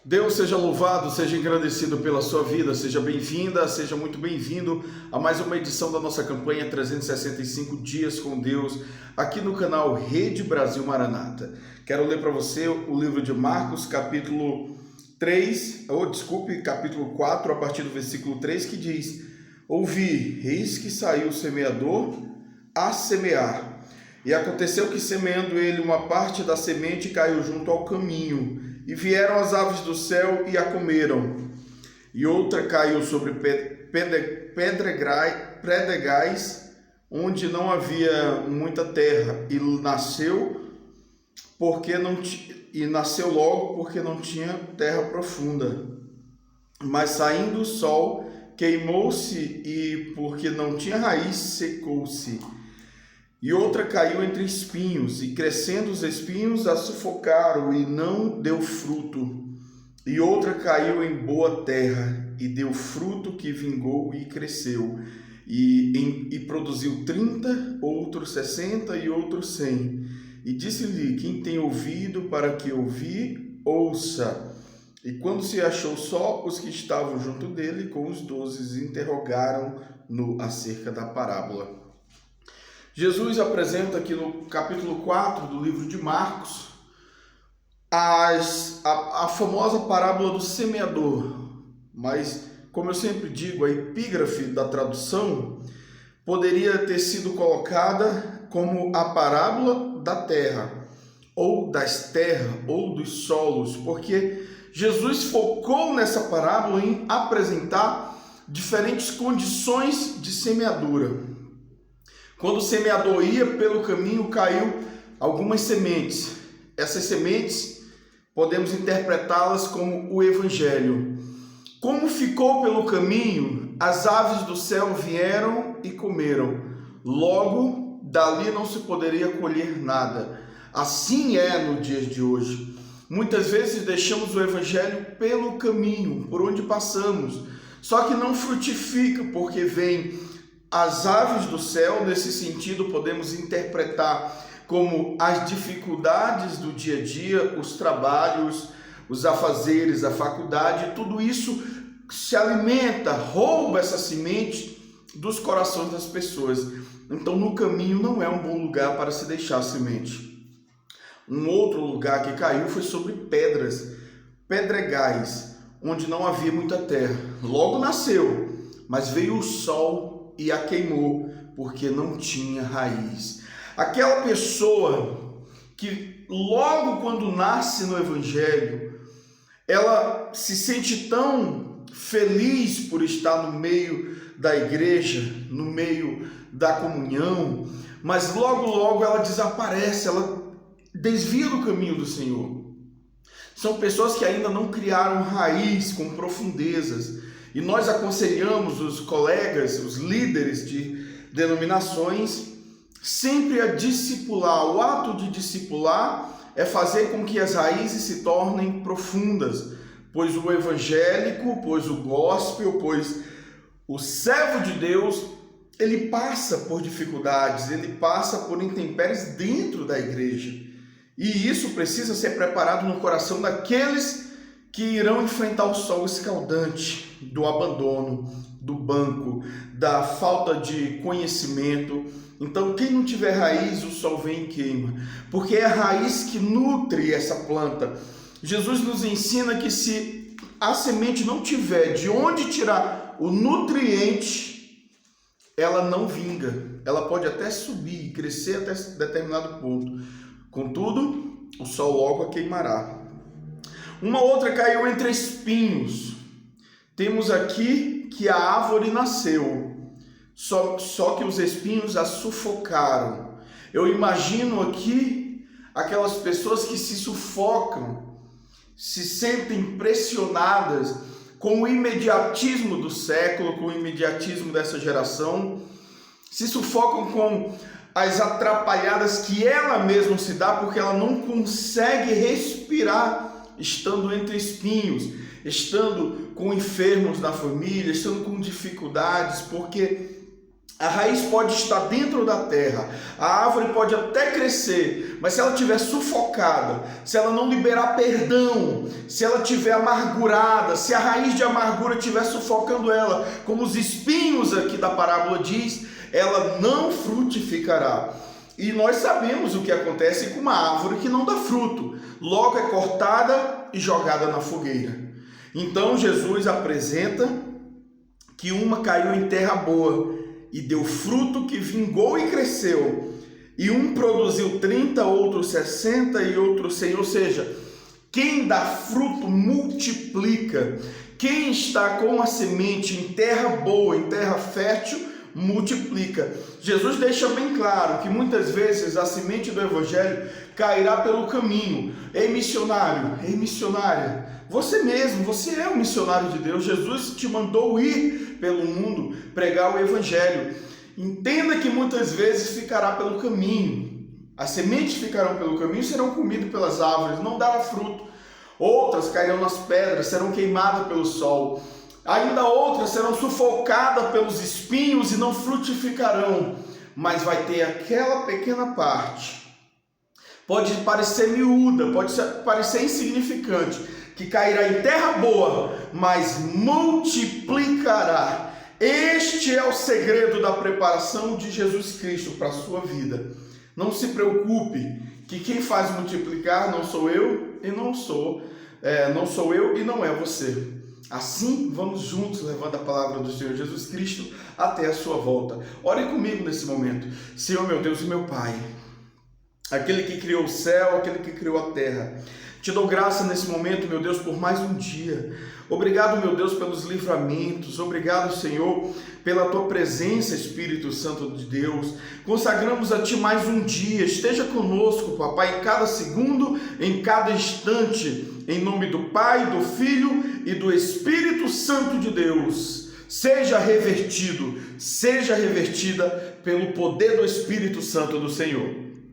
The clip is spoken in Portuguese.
Deus seja louvado, seja engrandecido pela sua vida, seja bem-vinda, seja muito bem-vindo a mais uma edição da nossa campanha 365 Dias com Deus, aqui no canal Rede Brasil Maranata. Quero ler para você o livro de Marcos, capítulo 4, a partir do versículo 3, que diz: Ouvi, eis que saiu o semeador a semear. E aconteceu que, semeando ele, uma parte da semente caiu junto ao caminho, e vieram as aves do céu e a comeram. E outra caiu sobre pedregais, onde não havia muita terra, e nasceu logo, porque não tinha terra profunda. Mas saindo o sol, queimou-se, e porque não tinha raiz, secou-se. E outra caiu entre espinhos, e crescendo os espinhos a sufocaram, e não deu fruto. E outra caiu em boa terra, e deu fruto, que vingou e cresceu, e produziu 30, outro 60 e outro 100. E disse-lhe: quem tem ouvido para que ouvir, ouça. E quando se achou só, os que estavam junto dele com os 12 interrogaram-no acerca da parábola. Jesus apresenta aqui no capítulo 4 do livro de Marcos a famosa parábola do semeador. Mas, como eu sempre digo, a epígrafe da tradução poderia ter sido colocada como a parábola da terra, ou das terras, ou dos solos, porque Jesus focou nessa parábola em apresentar diferentes condições de semeadura. Quando o semeador ia pelo caminho, caiu algumas sementes. Essas sementes podemos interpretá-las como o Evangelho. Como ficou pelo caminho, as aves do céu vieram e comeram. Logo, dali não se poderia colher nada. Assim é no dia de hoje. Muitas vezes deixamos o Evangelho pelo caminho, por onde passamos. Só que não frutifica, porque vem as aves do céu. Nesse sentido, podemos interpretar como as dificuldades do dia a dia, os trabalhos, os afazeres, a faculdade, tudo isso se alimenta, rouba essa semente dos corações das pessoas. Então, no caminho não é um bom lugar para se deixar a semente. Um outro lugar que caiu foi sobre pedregais, onde não havia muita terra. Logo nasceu, mas veio o sol e a queimou, porque não tinha raiz. Aquela pessoa que logo quando nasce no Evangelho, ela se sente tão feliz por estar no meio da igreja, no meio da comunhão, mas logo ela desaparece, ela desvia do caminho do Senhor. São pessoas que ainda não criaram raiz com profundezas. E nós aconselhamos os colegas, os líderes de denominações, sempre a discipular. O ato de discipular é fazer com que as raízes se tornem profundas, pois o evangélico, pois o gospel, pois o servo de Deus, ele passa por dificuldades, ele passa por intempéries dentro da igreja. E isso precisa ser preparado no coração daqueles que irão enfrentar o sol escaldante do abandono, do banco, da falta de conhecimento. Então, quem não tiver raiz, o sol vem e queima, porque é a raiz que nutre essa planta. Jesus nos ensina que se a semente não tiver de onde tirar o nutriente, ela não vinga. Ela pode até subir e crescer até determinado ponto. Contudo, o sol logo a queimará. Uma outra caiu entre espinhos. Temos aqui que a árvore nasceu, só que os espinhos a sufocaram. Eu imagino aqui aquelas pessoas que se sufocam, se sentem pressionadas com o imediatismo do século, com o imediatismo dessa geração, se sufocam com as atrapalhadas que ela mesma se dá, porque ela não consegue respirar estando entre espinhos, estando com enfermos na família, estando com dificuldades, porque A raiz pode estar dentro da terra, a árvore pode até crescer, mas se ela estiver sufocada, se ela não liberar perdão, se ela estiver amargurada, se a raiz de amargura estiver sufocando ela, como os espinhos aqui da parábola diz, ela não frutificará. E nós sabemos o que acontece com uma árvore que não dá fruto, logo é cortada e jogada na fogueira. Então Jesus apresenta que uma caiu em terra boa e deu fruto que vingou e cresceu, e um produziu 30, outro 60 e outro 100, ou seja, quem dá fruto multiplica, quem está com a semente em terra boa, em terra fértil, multiplica. Jesus deixa bem claro que muitas vezes a semente do evangelho cairá pelo caminho. Ei missionário, ei missionária, você mesmo, você é um missionário de Deus. Jesus te mandou ir pelo mundo pregar o evangelho. Entenda que muitas vezes ficará pelo caminho. As sementes ficarão pelo caminho, serão comidas pelas árvores, não dará fruto. Outras cairão nas pedras, serão queimadas pelo sol. Ainda outras serão sufocadas pelos espinhos e não frutificarão. Mas vai ter aquela pequena parte. Pode parecer miúda, pode parecer insignificante, que cairá em terra boa, mas multiplicará. Este é o segredo da preparação de Jesus Cristo para a sua vida. Não se preocupe, que quem faz multiplicar não sou eu e não sou eu e não é você. Assim, vamos juntos levando a palavra do Senhor Jesus Cristo até a sua volta. Ore comigo nesse momento. Senhor, meu Deus e meu Pai, aquele que criou o céu, aquele que criou a terra, te dou graça nesse momento, meu Deus, por mais um dia. Obrigado, meu Deus, pelos livramentos. Obrigado, Senhor, pela Tua presença, Espírito Santo de Deus. Consagramos a Ti mais um dia. Esteja conosco, Papai, em cada segundo, em cada instante. Em nome do Pai, do Filho e do Espírito Santo de Deus. Seja revertido, seja revertida pelo poder do Espírito Santo do Senhor.